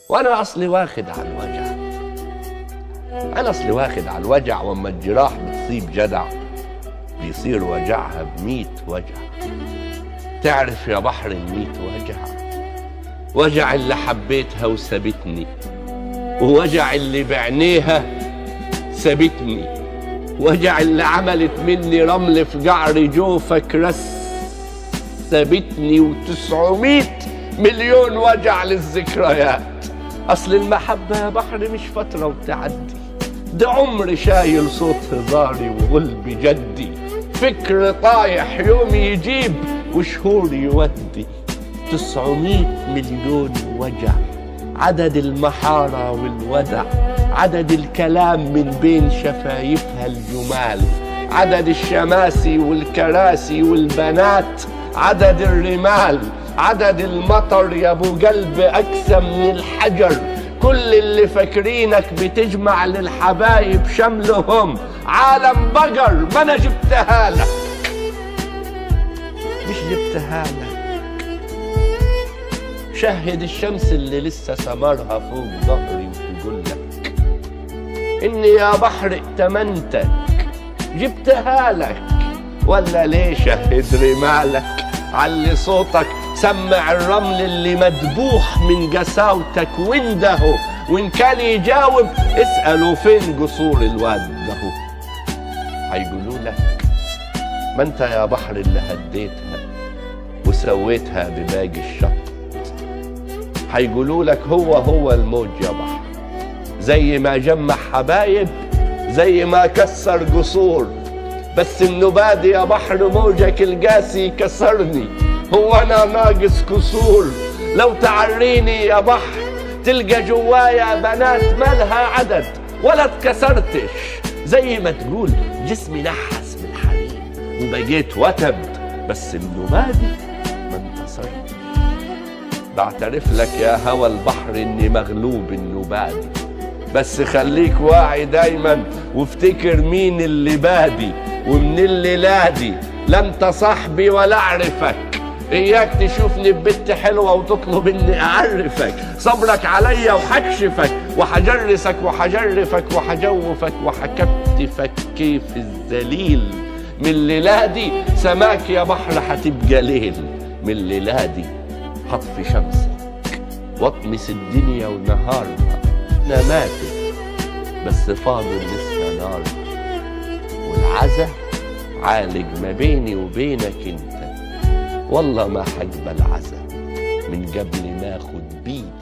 وانا اصلي واخد على الوجع. واما الجراح بتصيب جدع بيصير وجعها ب100 وجع. تعرف يا بحر ال100 وجع اللي حبيتها وسابتني، ووجع اللي بعينيها سابتني، وجع اللي عملت مني رمل في جعر جوفك سابتني، و900 مليون وجع للذكريات. اصل المحبة يا بحر مش فترة وتعدي، ده عمر شايل صوت هزاري وغلب جدي، فكر طايح يوم يجيب وشهور يودي. 900 مليون وجع، عدد المحارة والودع، عدد الكلام من بين شفايفها الجمال، عدد الشماسي والكراسي والبنات، عدد الرمال، عدد المطر يا ابو قلب اكثر من الحجر. كل اللي فاكرينك بتجمع للحبايب شملهم عالم بقر. ما انا جبتها لك، مش جبتها لك. شهد الشمس اللي لسه سمرها فوق ظهري وتقول لك اني يا بحر ائتمنتك، جبتها لك. ولا ليه شهد رمالك، علي صوتك، سمع الرمل اللي مدبوح من قساوتك وانده. وان كان يجاوب اسألوا فين قصور الواد ده. هيقولوا لك ما انت يا بحر اللي هديتها وسويتها بباقي الشط. هيقولوا لك هو الموج يا بحر، زي ما جمع حبايب زي ما كسر قصور. بس النبادي يا بحر موجك القاسي كسرني، هو انا ناقص كسور؟ لو تعريني يا بحر تلقى جوايا بنات مالها عدد ولا اتكسرتش. زي ما تقول جسمي نحس من الحنين وبقيت وتد، بس النبادي ما انتصرتش. بعترف لك يا هوى البحر اني مغلوب النبادي، بس خليك واعي دايما وافتكر مين اللي بادي ومن اللي لادي. لا انت صاحبي ولا اعرفك، اياك تشوفني ببت حلوة وتطلب اني اعرفك. صبرك عليا وحكشفك وحجرسك وحجرفك وحجوفك وحكتفك كيف الذليل. من ليلادي سماك يا بحر حتبقى ليل، من ليلادي هطفي شمسك واطمس الدنيا ونهارها. انا ماتت بس فاضل لسه نار، والعزا عالج ما بيني وبينك انت. والله ما حقبل عزا من قبل ما اخد بيك